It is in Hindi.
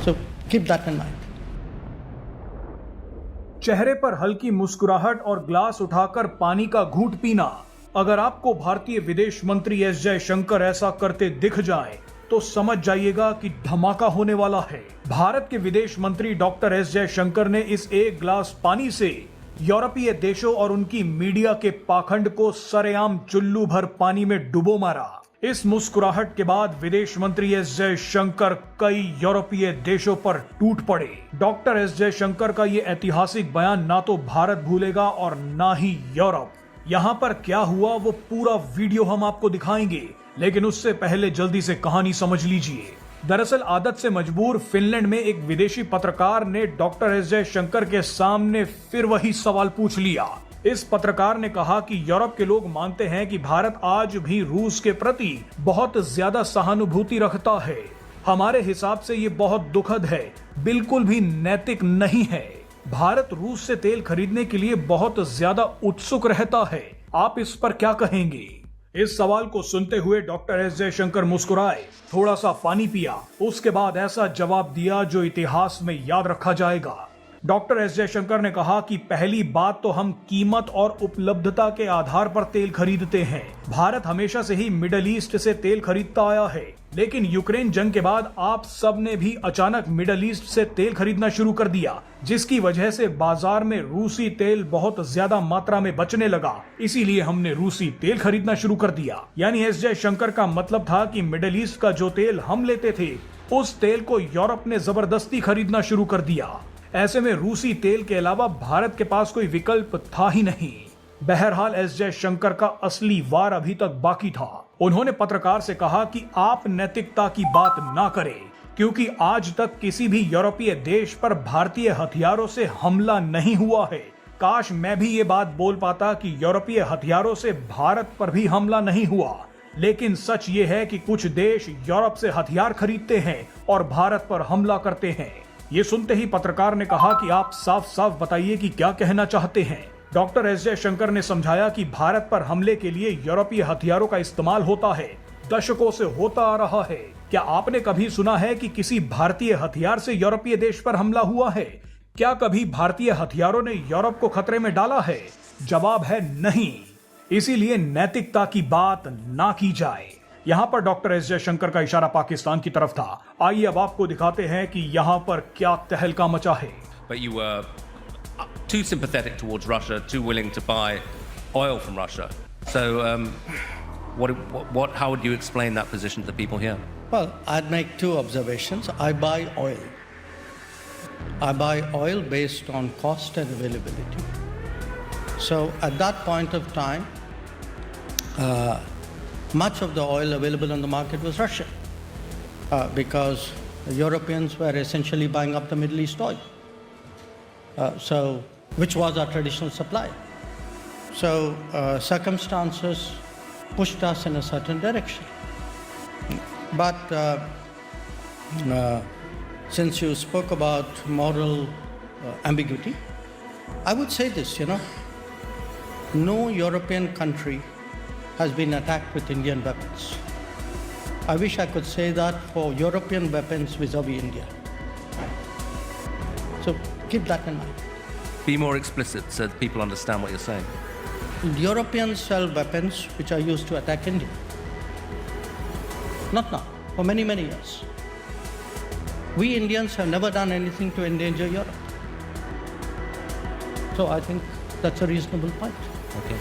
So keep that in mind. चेहरे पर हल्की मुस्कुराहट और ग्लास उठाकर पानी का घूंट पीना। अगर आपको भारतीय विदेश मंत्री एस जयशंकर ऐसा करते दिख जाए तो समझ जाइएगा कि धमाका होने वाला है। भारत के विदेश मंत्री डॉक्टर एस जयशंकर ने इस एक ग्लास पानी से यूरोपीय देशों और उनकी मीडिया के पाखंड को सरेआम चुल्लू भर पानी में डुबो मारा। इस मुस्कुराहट के बाद विदेश मंत्री एस जयशंकर कई यूरोपीय देशों पर टूट पड़े। डॉक्टर एस जयशंकर का ये ऐतिहासिक बयान ना तो भारत भूलेगा और ना ही यूरोप। यहाँ पर क्या हुआ वो पूरा वीडियो हम आपको दिखाएंगे, लेकिन उससे पहले जल्दी से कहानी समझ लीजिए। दरअसल आदत से मजबूर फिनलैंड में एक विदेशी पत्रकार ने डॉक्टर एस जयशंकर के सामने फिर वही सवाल पूछ लिया। इस पत्रकार ने कहा कि यूरोप के लोग मानते हैं कि भारत आज भी रूस के प्रति बहुत ज्यादा सहानुभूति रखता है। हमारे हिसाब से ये बहुत दुखद है, बिल्कुल भी नैतिक नहीं है। भारत रूस से तेल खरीदने के लिए बहुत ज्यादा उत्सुक रहता है। आप इस पर क्या कहेंगे? इस सवाल को सुनते हुए डॉक्टर एस जयशंकर मुस्कुराए, थोड़ा सा पानी पिया, उसके बाद ऐसा जवाब दिया जो इतिहास में याद रखा जाएगा। डॉक्टर एस जयशंकर ने कहा कि पहली बात तो हम कीमत और उपलब्धता के आधार पर तेल खरीदते हैं। भारत हमेशा से ही मिडल ईस्ट से तेल खरीदता आया है, लेकिन यूक्रेन जंग के बाद आप सब ने भी अचानक मिडल ईस्ट से तेल खरीदना शुरू कर दिया, जिसकी वजह से बाजार में रूसी तेल बहुत ज्यादा मात्रा में बचने लगा। इसीलिए हमने रूसी तेल खरीदना शुरू कर दिया। यानी एस जयशंकर का मतलब था कि मिडल ईस्ट का जो तेल हम लेते थे, उस तेल को यूरोप ने जबरदस्ती खरीदना शुरू कर दिया। ऐसे में रूसी तेल के अलावा भारत के पास कोई विकल्प था ही नहीं। बहरहाल एस जयशंकर का असली वार अभी तक बाकी था। उन्होंने पत्रकार से कहा कि आप नैतिकता की बात ना करें, क्योंकि आज तक किसी भी यूरोपीय देश पर भारतीय हथियारों से हमला नहीं हुआ है। काश मैं भी ये बात बोल पाता कि यूरोपीय हथियारों से भारत पर भी हमला नहीं हुआ, लेकिन सच ये है कि कुछ देश यूरोप से हथियार खरीदते हैं और भारत पर हमला करते हैं। ये सुनते ही पत्रकार ने कहा कि आप साफ साफ बताइए कि क्या कहना चाहते हैं। डॉक्टर एस जयशंकर ने समझाया कि भारत पर हमले के लिए यूरोपीय हथियारों का इस्तेमाल होता है, दशकों से होता आ रहा है। क्या आपने कभी सुना है कि किसी भारतीय हथियार से यूरोपीय देश पर हमला हुआ है? क्या कभी भारतीय हथियारों ने यूरोप को खतरे में डाला है? जवाब है नहीं। इसीलिए नैतिकता की बात ना की जाए। यहाँ पर डॉक्टर एस जयशंकर का इशारा पाकिस्तान की तरफ था। आइए अब आपको दिखाते हैं कि यहाँ पर क्या तहलका मचा है। But you were too sympathetic towards Russia, too willing to buy oil from Russia. So, how would you explain that position to the people here? Well, I'd make two observations. I buy oil. I buy oil based on cost and availability. So at that point of time, much of the oil available on the market was Russian, because the Europeans were essentially buying up the Middle East oil, which was our traditional supply. So circumstances pushed us in a certain direction. But since you spoke about moral ambiguity, I would say this, no European country has been attacked with Indian weapons. I wish I could say that for European weapons vis-a-vis India. So keep that in mind. Be more explicit so that people understand what you're saying. Europeans sell weapons which are used to attack India. Not now, for many, many years. We Indians have never done anything to endanger Europe. So I think that's a reasonable point. Okay.